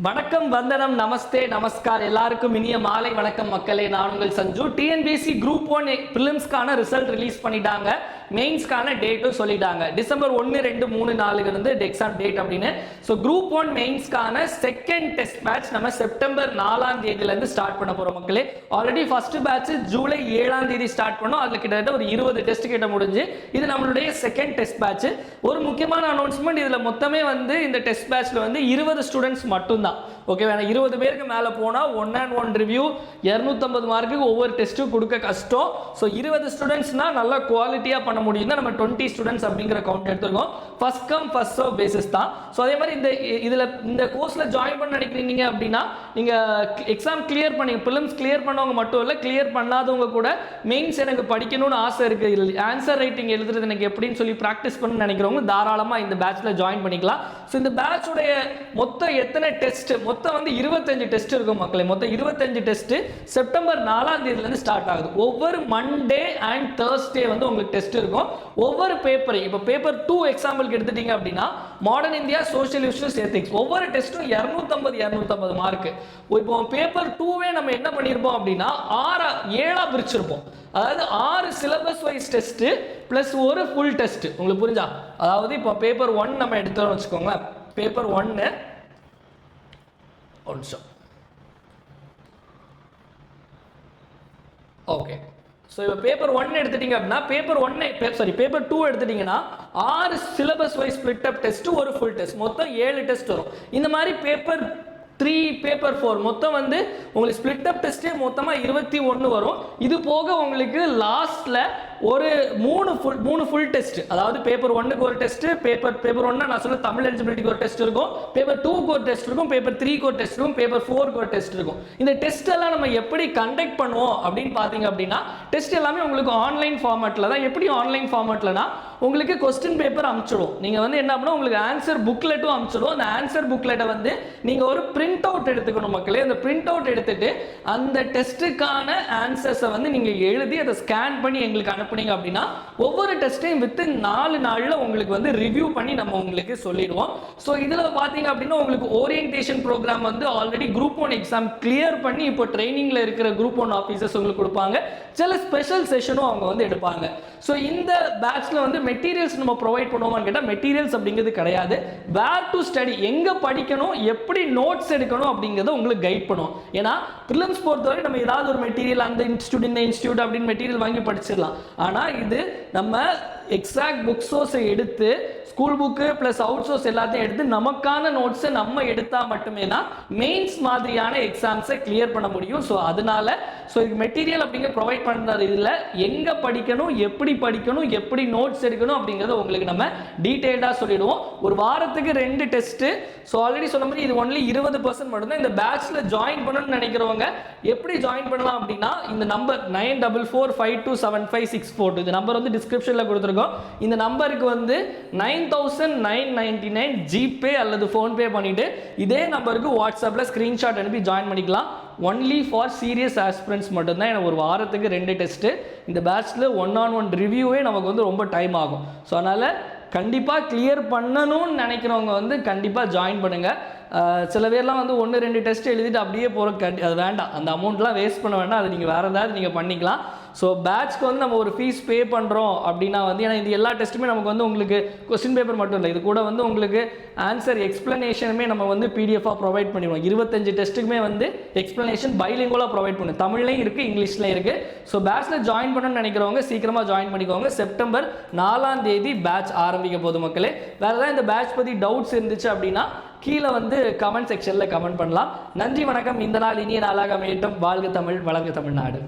வணக்கம் வந்தனம் நமஸ்தே நமஸ்கார் எல்லாருக்கும் இனிய மாலை வணக்கம் மக்களே. நான் உங்கள் சஞ்சு. டிஎன்பிஎஸ்சி குரூப் 1 பிலிம்ஸ்க்கான ரிசல்ட் ரிலீஸ் பண்ணிட்டாங்க. மெயின்ஸ்க்கான டேட்டும் சொல்லிட்டாங்க. டிசம்பர் 1, 2, 3, 4 இருந்து எக்ஸாம் டேட் அப்படின்னு. ஸோ குரூப் 1 மெயின்ஸ்க்கான செகண்ட் டெஸ்ட் பேட்ச் நம்ம செப்டம்பர் 4ஆம் தேதியிலேருந்து ஸ்டார்ட் பண்ண போகிறோம் மக்களே. ஆல்ரெடி ஃபர்ஸ்ட் பேட்ச் ஜூலை 7ஆம் தேதி ஸ்டார்ட் பண்ணோம். அதில் கிட்டத்தட்ட ஒரு 20 டெஸ்ட் கிட்ட முடிஞ்சு. இது நம்மளுடைய செகண்ட் டெஸ்ட் பேட்ச். ஒரு முக்கியமான அனௌன்ஸ்மெண்ட், இதில் மொத்தமே வந்து இந்த டெஸ்ட் பேட்ச்ல வந்து 20 ஸ்டூடெண்ட்ஸ் மட்டும்தான். ஓகே, 20 பேருக்கு மேலே போனால் 1-on-1 ரிவ்யூ 250 மார்க்குக்கு ஒவ்வொரு டெஸ்ட்டும் கொடுக்க கஷ்டம். ஸோ 20 ஸ்டூடெண்ட்ஸ்னா நல்லா குவாலிட்டியாக பண்ண முடியும். நம்ம 20 ஸ்டூடெண்ட்ஸ் அப்படிங்கிற கவுண்ட் எடுத்துருக்கோம். First come first serve basis தான். ஸோ அதே மாதிரி இந்த கோர்ஸில் ஜாயின் பண்ண நினைக்கிறீங்க அப்படின்னா நீங்கள் எக்ஸாம் கிளியர் பண்ணி ப்ரிலிம்ஸ் கிளியர் பண்ணவங்க மட்டும் இல்லை, கிளியர் பண்ணாதவங்க கூட மெயின்ஸ் எனக்கு படிக்கணும்னு ஆசை இருக்குது, ஆன்சர் ரைட்டிங் எழுதுறது எனக்கு எப்படின்னு சொல்லி ப்ராக்டிஸ் பண்ணணும்னு நினைக்கிறவங்க தாராளமாக இந்த பேட்ச்ல ஜாயின் பண்ணிக்கலாம். ஸோ இந்த பேட்சுடைய மொத்தம் எத்தனை டெஸ்ட்? மொத்தம் வந்து 25 டெஸ்ட் இருக்கும் மக்களே. மொத்தம் 25 டெஸ்ட் செப்டம்பர் 4ஆம் தேதியிலிருந்து ஸ்டார்ட் ஆகுது. ஒவ்வொரு மண்டே அண்ட் தேர்ஸ்டே வந்து உங்களுக்கு டெஸ்ட் இருக்கும். ஒவ்வொரு பேப்பரை இப்போ பேப்பர் 2 எக்ஸாம்பிளுக்கு எடுத்துட்டீங்க அப்படின்னா modern India, social issues, ethics ஒவ்வொரு டெஸ்ட்டும் 250 மார்க். இப்போ பேப்பர் 2வே நம்ம என்ன பண்ணியிருப்போம் அப்படின்னா 7ஆ பிரிச்சிருப்போம். அதாவது 6 சிலபஸ் வைஸ் டெஸ்ட் பிளஸ் ஒரு ஃபுல் டெஸ்ட். உங்களுக்கு புரிஞ்சா? அதாவது இப்போ பேப்பர் 1 நம்ம எடுத்தோம்னு வச்சுக்கோங்களேன். Paper 1 okay. ஸோ இப்போ பேப்பர் 1 எடுத்துட்டீங்க அப்படின்னா பேப்பர் 2 எடுத்துட்டீங்கன்னா 6 syllabus wise split up test, ஒரு ஃபுல் டெஸ்ட், மொத்தம் 7 டெஸ்ட் வரும். இந்த மாதிரி பேப்பர் 3, பேப்பர் 4 மொத்தம் வந்து உங்களுக்கு ஸ்பிளிட் அப் டெஸ்டே மொத்தமாக 21 வரும். இது போக உங்களுக்கு லாஸ்ட்ல ஒரு 3 ஃபுல் டெஸ்ட், அதாவது பேப்பர் 1க்கு ஒரு டெஸ்ட், பேப்பர் 1 நான் சொல்ல தமிழ் எலிஜிபிலிட்டிக்கு ஒரு டெஸ்ட் இருக்கும், பேப்பர் 2க்கு ஒரு டெஸ்ட் இருக்கும், பேப்பர் 3க்கு ஒரு டெஸ்ட் இருக்கும், பேப்பர் 4க்கு ஒரு டெஸ்ட் இருக்கும். இந்த டெஸ்ட் எல்லாம் நம்ம எப்படி கண்டக்ட் பண்ணுவோம் அப்படின்னு பார்த்தீங்க அப்படின்னா டெஸ்ட் எல்லாமே உங்களுக்கு ஆன்லைன் ஃபார்மேட்டில் தான். எப்படி ஆன்லைன் ஃபார்மேட்லனா உங்களுக்கு கொஸ்டின் பேப்பர் அனுப்பிச்சிடுவோம். நீங்கள் வந்து என்ன பண்ணணும், உங்களுக்கு ஆன்சர் புக்லெட்டும் அனுப்பிச்சிடுவோம். அந்த ஆன்சர் புக்லெட்டை வந்து நீங்கள் ஒரு பிரிண்ட் அவுட் எடுத்துக்கணும் மக்களே. அந்த பிரிண்ட் அவுட் எடுத்துட்டு அந்த டெஸ்ட்டுக்கான ஆன்சர்ஸை வந்து நீங்கள் எழுதி அதை ஸ்கேன் பண்ணி எங்களுக்கு அனுப்புனீங்க அப்படின்னா ஒவ்வொரு டெஸ்ட்டையும் வித் 4 நாளில் உங்களுக்கு வந்து ரிவ்யூ பண்ணி நம்ம உங்களுக்கு சொல்லிடுவோம். ஸோ இதில் பார்த்தீங்க அப்படின்னா உங்களுக்கு ஓரியன்டேஷன் ப்ரோக்ராம் வந்து ஆல்ரெடி குரூப் 1 எக்ஸாம் கிளியர் பண்ணி இப்போ ட்ரைனிங்கில் இருக்கிற குரூப் 1 ஆஃபீஸர்ஸ் உங்களுக்கு கொடுப்பாங்க. சில ஸ்பெஷல் செஷனும் அவங்க வந்து எடுப்பாங்க. ஸோ இந்த பேட்ச்ல வந்து மெட்டீரியல்ஸ் நம்ம ப்ரொவைட் பண்ணுவோமான்னு கேட்டால் மெட்டீரியல்ஸ் அப்படிங்கிறது கிடையாது. வேர் டு ஸ்டடி, எங்கே படிக்கணும், எப்படி நோட்ஸ் எடுக்கணும் அப்படிங்கிறத உங்களுக்கு கைட் பண்ணுவோம். ஏன்னா ப்ரிலிம்ஸ் பொறுத்தவரை நம்ம ஏதாவது ஒரு மெட்டீரியல் அந்த இன்ஸ்டியூட் இந்த இன்ஸ்டியூட் அப்படின்னு மெட்டீரியல் வாங்கி படிச்சிடலாம். ஆனால் இது நம்ம எக்ஸாக்ட் புக் சோர்ஸை எடுத்து school book plus out source எல்லாத்தையும் எடுத்து நமக்கான நோட்ஸை நம்ம எடுத்தால் மட்டுமே தான் மெயின்ஸ் மாதிரியான எக்ஸாம்ஸை கிளியர் பண்ண முடியும். ஸோ அதனால இது மெட்டீரியல் அப்படிங்கிற ப்ரொவைட் பண்ணுறது இதில் எங்கே படிக்கணும், எப்படி படிக்கணும், எப்படி நோட்ஸ் எடுக்கணும் அப்படிங்கிறத உங்களுக்கு நம்ம டீட்டெயில்டாக சொல்லிடுவோம். ஒரு வாரத்துக்கு 2 டெஸ்ட்டு. ஸோ ஆல்ரெடி சொன்ன மாதிரி இது ஒன்லி 20% மட்டும்தான். இந்த பேட்ச்ல ஜாயின் பண்ணணும்னு நினைக்கிறவங்க எப்படி ஜாயின் பண்ணலாம் அப்படின்னா இந்த நம்பர் 9445275642 இந்த நம்பர் வந்து டிஸ்கிரிப்ஷனில் கொடுத்துருக்கோம். இந்த நம்பருக்கு வந்து 9999 ஜிபே அல்லது ஃபோன்பே பண்ணிட்டு இதே நம்பருக்கு வாட்ஸ்அப்பில் ஸ்க்ரீன்ஷாட் அனுப்பி ஜாயின் பண்ணிக்கலாம். ஒன்லி ஃபார் சீரியஸ் ஆஸ்பிரன்ஸ் மட்டும்தான். எனக்கு ஒரு வாரத்துக்கு 2 டெஸ்ட்டு. இந்த பேட்ச்சில் 1-on-1 ரிவ்யூவே நமக்கு வந்து ரொம்ப டைம் ஆகும். ஸோ அதனால் கண்டிப்பாக கிளியர் பண்ணணும்னு நினைக்கிறவங்க வந்து கண்டிப்பாக ஜாயின் பண்ணுங்கள். சில பேர்லாம் வந்து 1-2 டெஸ்ட் எழுதிட்டு அப்படியே போகிற அது வேண்டாம். அந்த அமௌண்ட்லாம் வேஸ்ட் பண்ண வேண்டாம். அது நீங்கள் வேறு ஏதாவது நீங்கள் பண்ணிக்கலாம். ஸோ பேட்ச்க்கு வந்து நம்ம ஒரு ஃபீஸ் பே பண்ணுறோம் அப்படின்னா வந்து ஏன்னா இது எல்லா டெஸ்ட்டுமே நமக்கு வந்து உங்களுக்கு கொஸ்டின் பேப்பர் மட்டும் இல்லை, இது கூட வந்து உங்களுக்கு ஆன்சர் எக்ஸ்ப்ளனேஷனுமே நம்ம வந்து பிடிஎஃபாக ப்ரொவைட் பண்ணிடுவோம். 25 டெஸ்ட்டுக்குமே வந்து எக்ஸ்ப்ளனேஷன் பைலிங்குவலாக ப்ரொவைட் பண்ணுவோம். தமிழ்லையும் இருக்குது, இங்கிலீஷ்லையும் இருக்குது. ஸோ பேட்ச்சில் ஜாயின் பண்ணணும்னு நினைக்கிறவங்க சீக்கிரமாக ஜாயின் பண்ணிக்கோங்க. செப்டம்பர் 4ஆம் தேதி பேட்ச் ஆரம்பிக்க போகுது மக்களே. வேறு ஏதாவது இந்த பேட்ச் பற்றி டவுட்ஸ் இருந்துச்சு அப்படின்னா கீழே வந்து கமெண்ட் செக்ஷனில் கமெண்ட் பண்ணலாம். நன்றி, வணக்கம். இந்த நாள் இனிய நாளாக அமையட்டும். வாழ்க தமிழ், வளர்க தமிழ்நாடு.